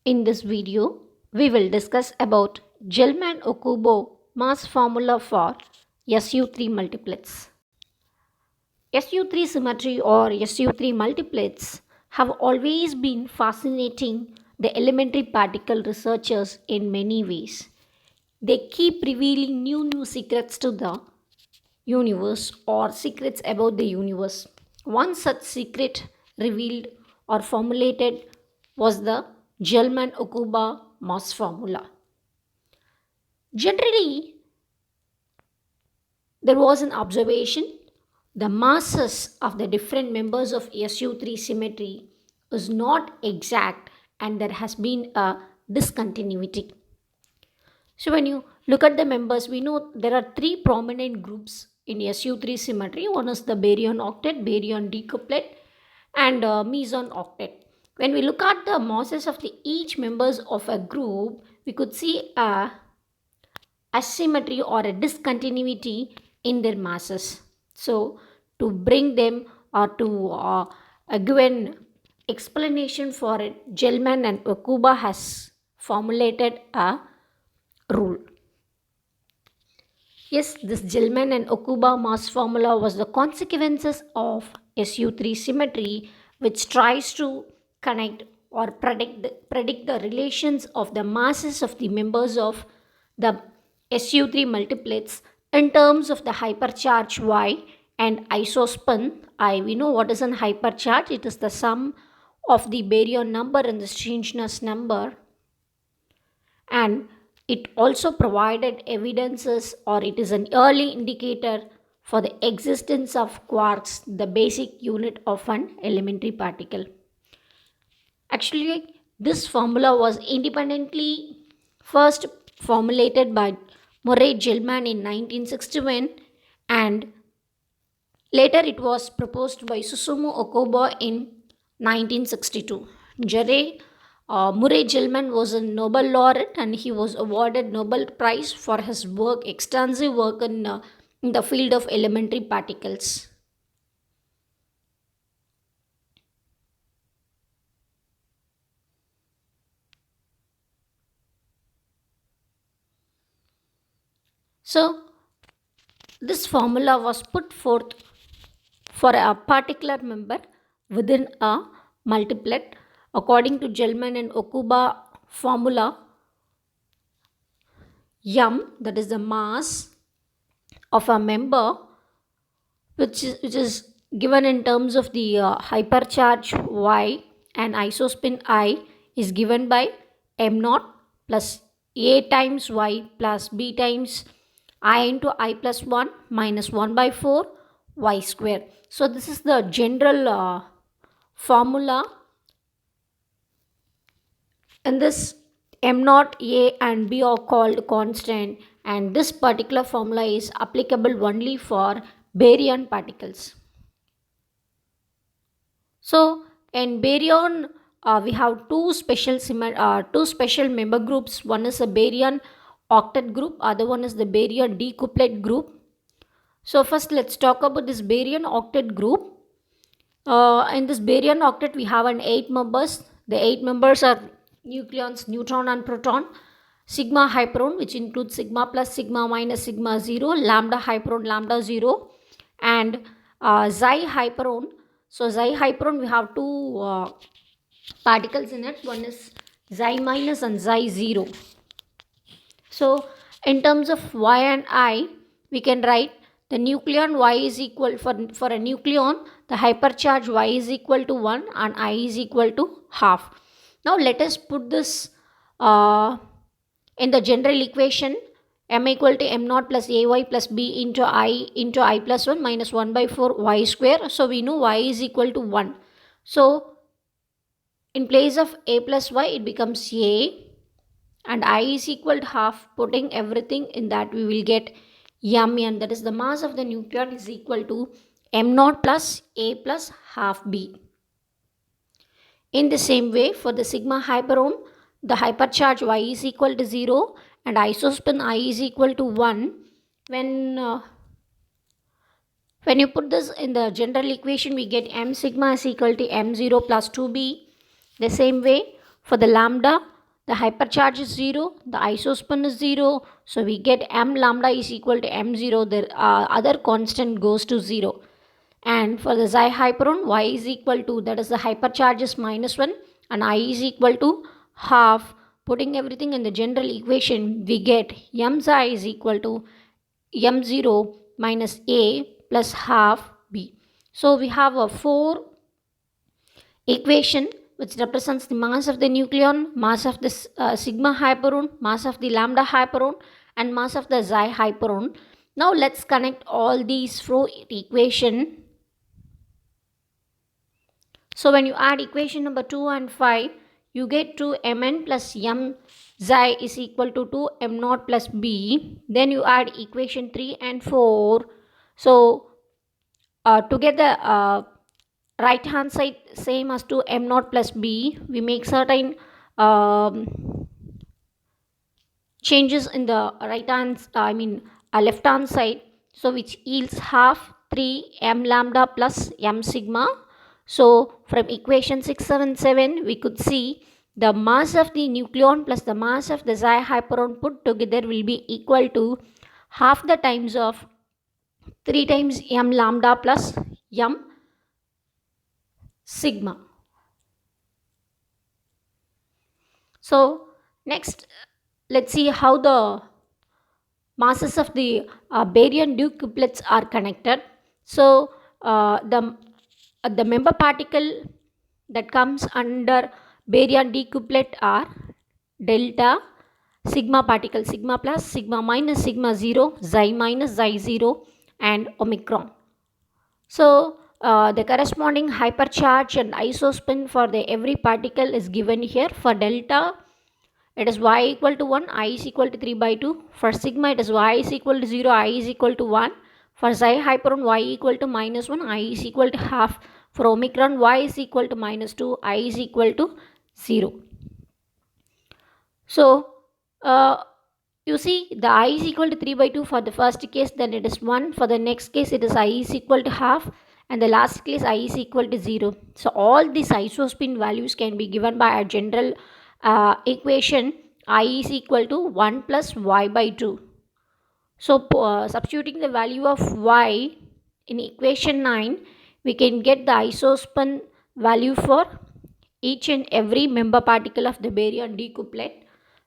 In this video, we will discuss about Gelman-Okubo mass formula for SU3 multiplets. SU3 symmetry or SU3 multiplets have always been fascinating the elementary particle researchers in many ways. They keep revealing new secrets to the universe or secrets about the universe. One such secret revealed or formulated was the Gelman-Okuba mass formula. Generally, there was an observation the masses of the different members of SU3 symmetry is not exact and there has been a discontinuity. So when you look at the members, we know there are three prominent groups in SU3 symmetry. One is the baryon octet, baryon decuplet, and meson octet. When we look at the masses of each members of a group, we could see a asymmetry or a discontinuity in their masses. So to bring them or to give an explanation for it, Gelman and Okuba has formulated a rule. Yes, this Gelman and Okuba mass formula was the consequences of SU3 symmetry, which tries to connect or predict the relations of the masses of the members of the SU3 multiplets in terms of the hypercharge Y and isospin I. We know what is an hypercharge. It is the sum of the baryon number and the strangeness number, and it also provided evidences or it is an early indicator for the existence of quarks, the basic unit of an elementary particle. Actually, this formula was independently first formulated by Murray Gell-Mann in 1961 and later it was proposed by Susumu Okubo in 1962. Murray Gell-Mann was a Nobel laureate and he was awarded Nobel Prize for his work, extensive work in the field of elementary particles. So, this formula was put forth for a particular member within a multiplet according to Gell-Mann and Okuba formula. M, that is the mass of a member, which is given in terms of the hypercharge Y and isospin I, is given by m naught plus a times y plus b times I into I plus 1 minus 1 by 4 y square. So this is the general formula. In this, m naught, a and b are called constant, and this particular formula is applicable only for baryon particles. So in baryon, we have two special member groups. One is a baryon octet group, other one is the baryon decuplet group. So first let's talk about this baryon octet group. In this baryon octet, we have 8 members. The 8 members are nucleons, neutron and proton, sigma hyperon, which includes sigma plus, sigma minus, sigma 0, lambda hyperon, lambda 0, and xi hyperon. So xi hyperon, we have two particles in it. One is xi minus and xi 0. So in terms of y and I, we can write the nucleon y is equal for a nucleon, the hypercharge y is equal to 1 and I is equal to half. Now let us put this in the general equation. M equal to m naught plus ay plus b into I plus 1 minus 1 by 4 y square. So we know y is equal to 1. So in place of a plus y, it becomes a and I is equal to half. Putting everything in that, we will get m, and that is the mass of the nucleon is equal to m naught plus a plus half b. In the same way, for the sigma hyperon, the hypercharge y is equal to 0 and isospin I is equal to 1. When you put this in the general equation, we get m sigma is equal to m0 plus 2b. The same way, for the lambda, the hypercharge is 0, the isospin is 0, so we get m lambda is equal to m0, the other constant goes to 0. And for the xi hyperon, y is equal to, that is the hypercharge is -1 and I is equal to half. Putting everything in the general equation, we get m xi is equal to m0 minus a plus half b. So we have a 4 equation which represents the mass of the nucleon, mass of the sigma hyperon, mass of the lambda hyperon, and mass of the xi hyperon. Now let's connect all these 4 equation. So when you add equation number 2 and 5, you get 2mn plus m xi is equal to 2m0 plus b. Then you add equation 3 and 4. So together right hand side same as to m0 plus b, we make certain changes in the right hand left hand side, so which yields half 3 m lambda plus m sigma. So from equation 677 we could see the mass of the nucleon plus the mass of the xi hyperon put together will be equal to half the times of 3 times m lambda plus m sigma. So next, let's see how the masses of the baryon d couplets are connected. So the member particle that comes under baryon d couplet are delta, sigma particle, sigma plus, sigma minus, sigma 0, xi minus, xi 0, and omicron. So the corresponding hypercharge and isospin for the every particle is given here. For delta, it is y equal to 1, I is equal to 3 by 2. For sigma, it is y is equal to 0, I is equal to 1. For xi hyperon, y equal to -1, I is equal to half. For omicron, y is equal to -2, I is equal to 0. So you see the I is equal to 3 by 2 for the first case, then it is 1. For the next case, it is I is equal to half, and the last case I is equal to 0. So all these isospin values can be given by a general equation I is equal to 1 plus y by 2. So substituting the value of y in equation 9, we can get the isospin value for each and every member particle of the baryon d couplet.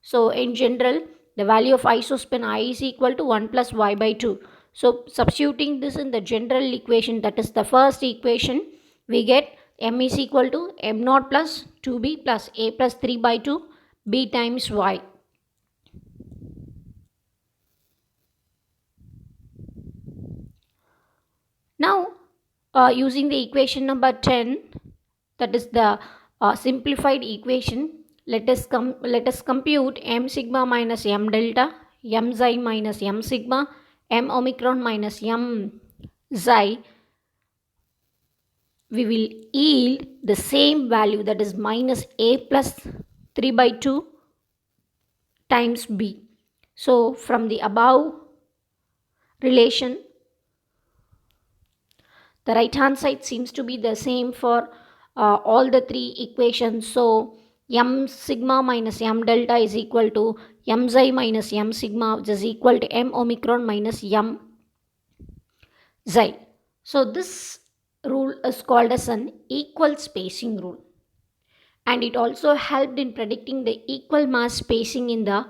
So in general, the value of isospin I is equal to 1 plus y by 2. So substituting this in the general equation, that is the first equation, we get m is equal to m0 plus 2b plus a plus 3 by 2 b times y. Now using the equation number 10, that is the simplified equation, let us compute m sigma minus m delta, m xi minus m sigma, m omicron minus m xi. We will yield the same value, that is minus a plus 3 by 2 times b. So from the above relation, the right hand side seems to be the same for all the 3 equations. So m sigma minus m delta is equal to m xi minus m sigma, which is equal to m omicron minus m xi. So this rule is called as an equal spacing rule, and it also helped in predicting the equal mass spacing in the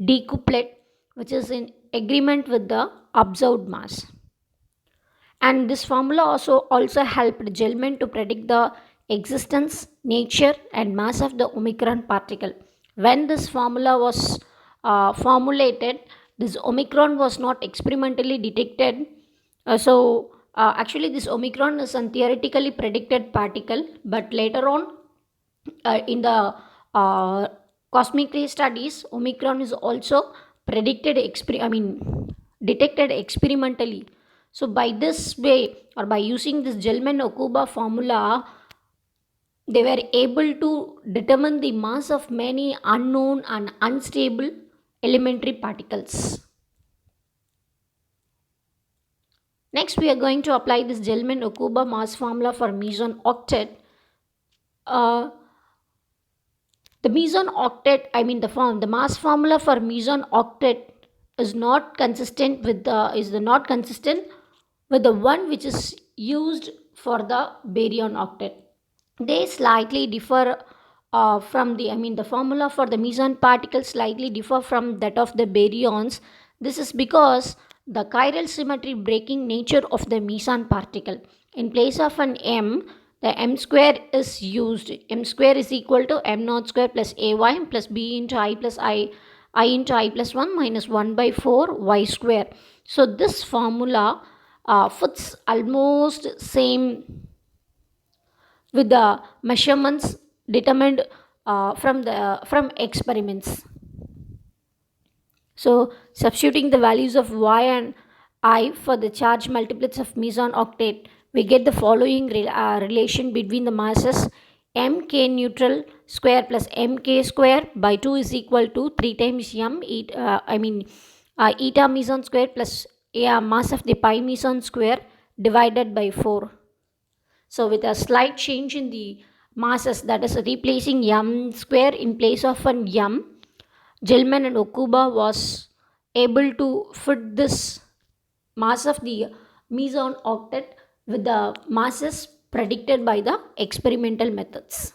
d couplet, which is in agreement with the observed mass. And this formula also helped Gelman to predict the existence, nature, and mass of the omicron particle. When this formula was formulated, this omicron was not experimentally detected. Actually this omicron is a theoretically predicted particle, but later on in the cosmic ray studies, omicron is also predicted detected experimentally. So by this way, or by using this Gelman-Okuba formula, they were able to determine the mass of many unknown and unstable elementary particles. Next, we are going to apply this Gelman-Okuba mass formula for meson octet. The meson octet, I mean the mass formula for meson octet is not consistent with the not consistent with the one which is used for the baryon octet. They slightly differ from the formula for the meson particles slightly differ from that of the baryons. This is because the chiral symmetry breaking nature of the meson particle. In place of an m, the m square is used. M square is equal to m naught square plus ay plus b into I plus I into I plus 1 minus 1 by 4 y square. So this formula fits almost same with the measurements determined from experiments. So substituting the values of y and I for the charge multiplets of meson octet, we get the following relation between the masses: mk neutral square plus mk square by 2 is equal to 3 times m eta meson square plus mass of the pi meson square divided by 4. So with a slight change in the masses, that is replacing m square in place of an m, Gell-Mann and Okuba was able to fit this mass of the meson octet with the masses predicted by the experimental methods.